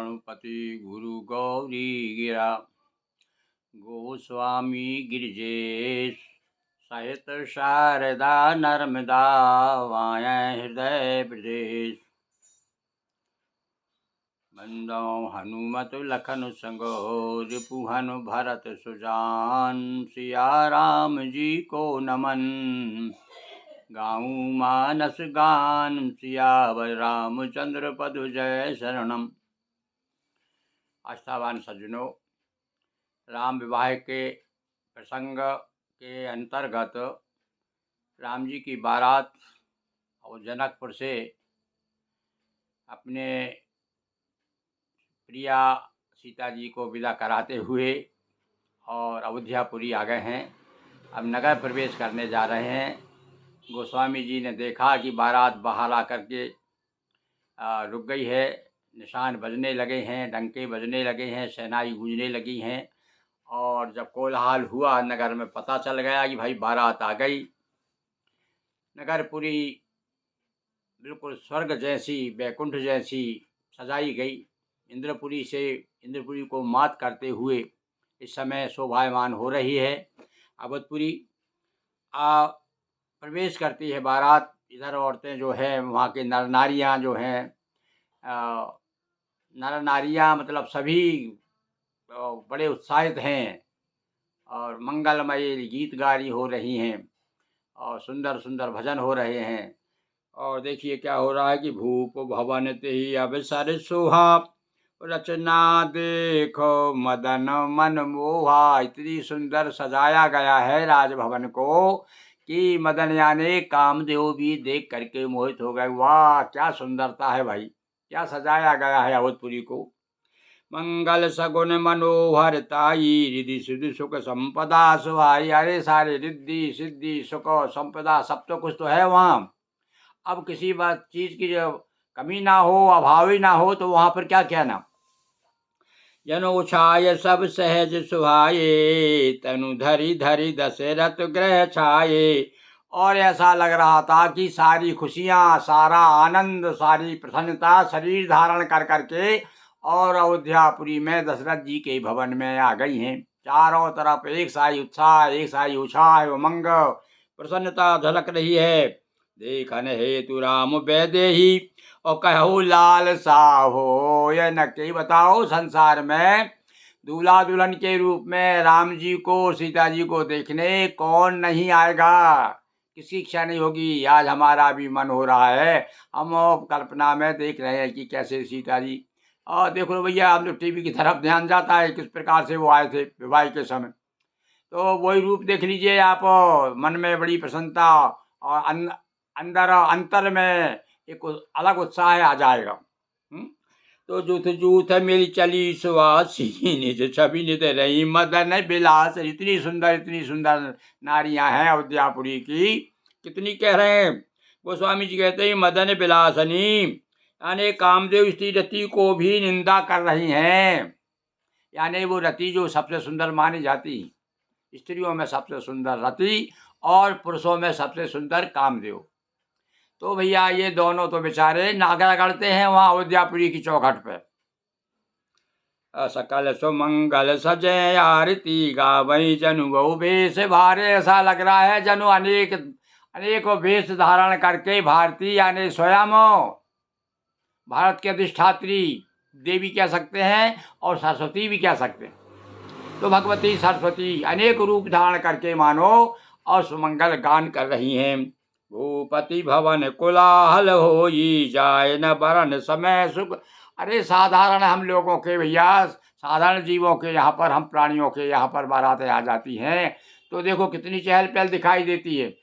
गणपति गुरु गौरी गिरा गोस्वामी गिरिजेश सहित शारदा नर्मदा वायं हृदय प्रदेश। बंदो हनुमत लखन संगो रिपुहन भरत सुजान सिया राम जी को नमन गाऊं मानस गान सियावर रामचंद्र पदु जय शरणम। आस्थावान सज्जनों, राम विवाह के प्रसंग के अंतर्गत राम जी की बारात और जनकपुर से अपने प्रिया सीता जी को विदा कराते हुए और अयोध्यापुरी आ गए हैं। अब नगर प्रवेश करने जा रहे हैं। गोस्वामी जी ने देखा कि बारात बाहर आकर के रुक गई है, निशान बजने लगे हैं, डंके बजने लगे हैं, शहनाई गूंजने लगी हैं। और जब कोलाहल हुआ नगर में, पता चल गया कि भाई बारात आ गई। नगरपुरी बिल्कुल स्वर्ग जैसी, वैकुंठ जैसी सजाई गई। इंद्रपुरी को मात करते हुए इस समय शोभायमान हो रही है। अवधपुरी प्रवेश करती है बारात। इधर औरतें जो है, वहाँ के नर नारियाँ जो हैं, नर नारियाँ मतलब सभी बड़े उत्साहित हैं और मंगलमय गीत गारी हो रही हैं और सुंदर सुंदर भजन हो रहे हैं। और देखिए क्या हो रहा है कि भूप भवन ते ही अवसर सोहा, रचना देखो मदन मन मोहा। इतनी सुंदर सजाया गया है राजभवन को कि मदन यानी कामदेव भी देख करके मोहित हो गए। वाह, क्या सुंदरता है भाई, क्या सजाया गया है अवधपुरी को। मंगल सगुन मनोहर ताई, रिद्धि सिद्धि सुख संपदा सुहाई। अरे सारे रिद्धि सिद्धि सुख संपदा सब तो कुछ तो है वहाँ। अब किसी बात चीज की जो कमी ना हो, अभाव ही ना हो, तो वहाँ पर क्या कहना। जनो छाय सब सहज सुहाये, तनु धरी धरी दशरथ ग्रह छाये। और ऐसा लग रहा था कि सारी खुशियाँ, सारा आनंद, सारी प्रसन्नता शरीर धारण कर करके और अयोध्यापुरी में दशरथ जी के भवन में आ गई हैं। चारों तरफ एक साई उत्साह, एक साई उछाल, उमंग, प्रसन्नता झलक रही है। देखन हेतु राम वैदेही, और कहो लाल साहो। यह न के बताओ, संसार में दूल्हा दुल्हन के रूप में राम जी को, सीता जी को देखने कौन नहीं आएगा, किसी इच्छा नहीं होगी। आज हमारा भी मन हो रहा है, हम कल्पना में देख रहे हैं कि कैसे सीता जी, और देखो भैया, हम लोग टीवी की तरफ ध्यान जाता है किस प्रकार से वो आए थे विवाह के समय। तो वही रूप देख लीजिए आप, मन में बड़ी प्रसन्नता और अंदर अंतर में एक अलग उत्साह आ जाएगा। तो जूथ जूथ मेरी चली सुवासी, निज छवि नित रही मदन बिलास। इतनी सुंदर नारियां हैं अयोध्यापुरी की, कितनी कह रहे हैं। गोस्वामी जी कहते हैं मदन बिलासनी, यानी कामदेव स्त्री रति को भी निंदा कर रही हैं। यानी वो रति जो सबसे सुंदर मानी जाती, स्त्रियों में सबसे सुंदर रति और पुरुषों में सबसे सुंदर कामदेव। तो भैया ये दोनों तो बेचारे नागा गढ़ते हैं वहाँ अयोध्यापुरी की चौखट पे। सकल सुमंगल सजय आरती गावई, जनु बहु वेश भारे। ऐसा लग रहा है जनु अनेक वेश धारण करके भारती यानी स्वयं भारत की अधिष्ठात्री देवी कह सकते हैं और सरस्वती भी कह सकते हैं। तो भगवती सरस्वती अनेक रूप धारण करके मानो और सुमंगल गान कर रही हैं। भूपति भवन कोलाहल होई, जाए न बरन समय सुख। अरे साधारण हम लोगों के भैया, साधारण जीवों के यहाँ पर, हम प्राणियों के यहाँ पर बारातें आ जाती हैं तो देखो कितनी चहल पहल दिखाई देती है।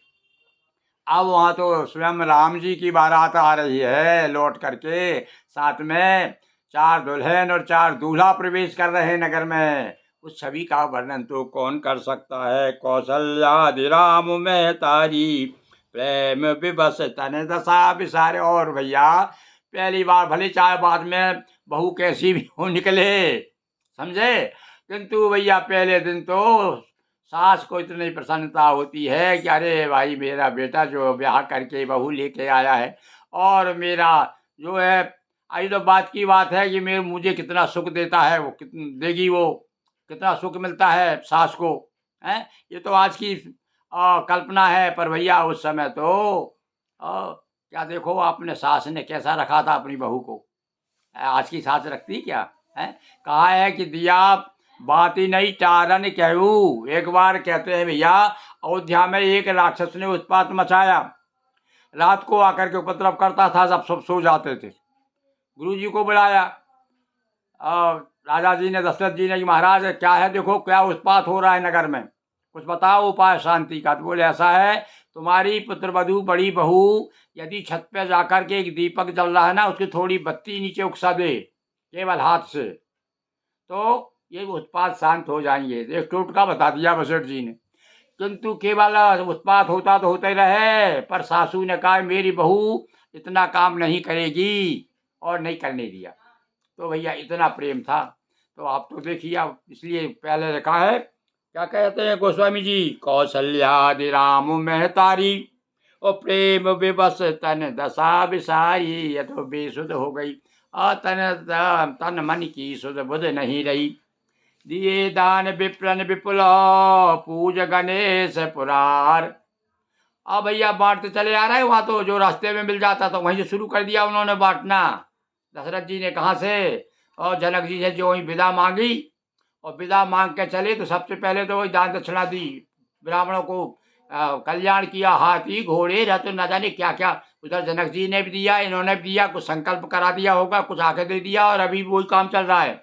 अब वहाँ तो स्वयं राम जी की बारात आ रही है लौट करके, साथ में 4 दुल्हन और 4 दूल्हा प्रवेश कर रहे हैं नगर में। उस छवि का वर्णन तो कौन कर सकता है। कौशल्यादि राम में तारी, प्रेम विवश तन दशा विसारे। और भैया पहली बार भले चाहे बाद में बहू कैसी भी हो निकले, समझे, किंतु भैया पहले दिन तो सास को इतनी प्रसन्नता होती है कि अरे भाई मेरा बेटा जो ब्याह करके बहू लेके आया है, और मेरा जो है आई तो बात की बात है कि मुझे कितना सुख देता है, वो देगी, वो कितना सुख मिलता है सास को, हैं? ये तो आज की कल्पना है, पर भैया उस समय तो क्या देखो आपने सास ने कैसा रखा था अपनी बहू को। आज की सास रखती क्या है? कहा है कि दिया बात ही नहीं टारन कहू। एक बार कहते हैं भैया, अयोध्या में एक राक्षस ने उत्पात मचाया, रात को आकर के उपद्रव करता था, सब सो जाते थे। गुरु जी को बुलाया, राजा जी ने, दशरथ जी ने कि महाराज क्या है, देखो क्या उत्पात हो रहा है नगर में, कुछ बताओ उपाय शांति का। तो बोले ऐसा है, तुम्हारी पुत्रवधू बड़ी बहू यदि छत पे जाकर के एक दीपक जल रहा है ना, उसकी थोड़ी बत्ती नीचे उकसा दे केवल हाथ से, तो ये उत्पात शांत हो जाएंगे। एक टोटका बता दिया वशिष्ठ जी ने। किंतु केवल उत्पात होता तो होते रहे, पर सासू ने कहा मेरी बहू इतना काम नहीं करेगी, और नहीं करने दिया। तो भैया इतना प्रेम था। तो आप तो देखिए, आप इसलिए पहले लिखा है, क्या कहते हैं गोस्वामी जी, कौशल्यादि राम महतारी और प्रेम विवश तन दशा विसारी। ये तो बेसुध हो गई, तन मन की सुध बुध नहीं रही। दिए दान विप्रन विपुल पूज गणेश पुरार। अब भैया बांटते चले आ रहे, वहाँ तो जो रास्ते में मिल जाता तो वहीं से शुरू कर दिया उन्होंने बांटना। दशरथ जी ने कहाँ से, और जनक जी से जो ही विदा मांगी, और विदा मांग के चले तो सबसे पहले तो वही दान दक्षिणा दी, ब्राह्मणों को कल्याण किया, हाथी घोड़े रथ न जाने क्या क्या। उधर जनक जी ने भी दिया, इन्होंने भी दिया, कुछ संकल्प करा दिया होगा, कुछ आके दे दिया, और अभी वही काम चल रहा है।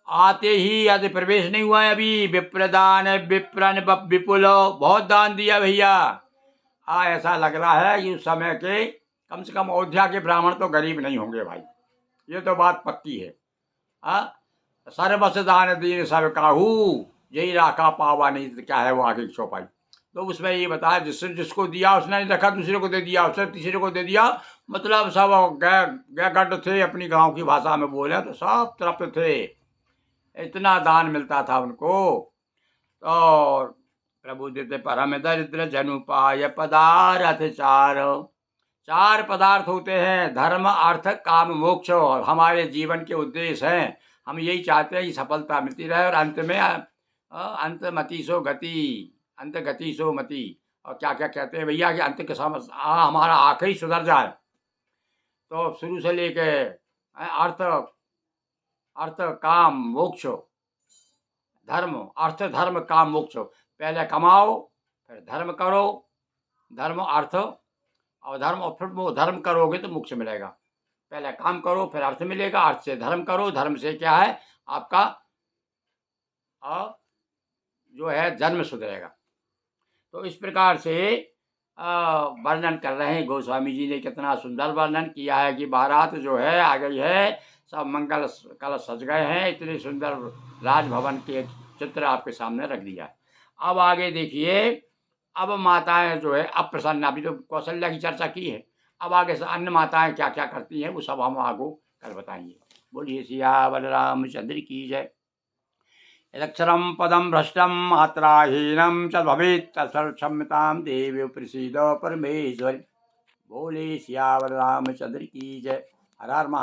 आते ही आज प्रवेश नहीं हुआ है अभी, विप्रदान विप्रन विपुल, बहुत दान दिया भैया। ऐसा लग रहा है कि उस समय के कम से कम अयोध्या के ब्राह्मण तो गरीब नहीं होंगे भाई, ये तो बात पक्की है। सर्वस दान दीन सब काहू, यही राखा पावा नहीं तो क्या है वो आगे की चौपाई। तो उसमें ये बताया, जिसको दिया उसने नहीं रखा, दूसरे को दे दिया, उसने तीसरे को दे दिया। मतलब सब गए गड्ढ थे, अपनी गांव की भाषा में बोले तो सब तृप्त थे, इतना दान मिलता था उनको। और प्रभु देते परम दरिद्र जनु पाय पदार्थ चार। चार पदार्थ होते हैं, धर्म अर्थ काम मोक्ष, हमारे जीवन के उद्देश्य हैं। हम यही चाहते हैं कि सफलता मिलती रहे, और अंत में अंत मति सो गति, अंत गति सो मति। और क्या क्या कहते हैं भैया कि अंत के समय हमारा आखिरी सुधर जाए। तो शुरू से लेके अर्थ अर्थ काम मोक्ष, धर्म अर्थ धर्म काम मोक्ष, पहले कमाओ फिर धर्म करो, धर्म अर्थ और धर्म, और फिर वो धर्म करोगे तो मोक्ष मिलेगा। पहले काम करो फिर अर्थ मिलेगा, अर्थ से धर्म करो, धर्म से क्या है आपका जो है जन्म सुधरेगा। तो इस प्रकार से वर्णन कर रहे हैं गोस्वामी जी ने, कितना सुंदर वर्णन किया है कि बारात जो है आ गई है, सब मंगल कलश सज गए हैं, इतने सुंदर राजभवन के चित्र आपके सामने रख दिया है। अब आगे देखिए, अब माताएं जो है अब प्रसन्न, अभी तो कौशल्या की चर्चा की है, अब आगे से अन्य माताएं क्या क्या करती हैं वो सब हम आगो कल बताएंगे। बोलिए सियावर रामचंद्र की जय। यदक्षरं पदं भ्रष्टं मात्राहीनं च भवेत् तत्क्षम्यतां देवी प्रसीद परमेश्वरी। बोले सियावर रामचंद्र की जय। हर हर महा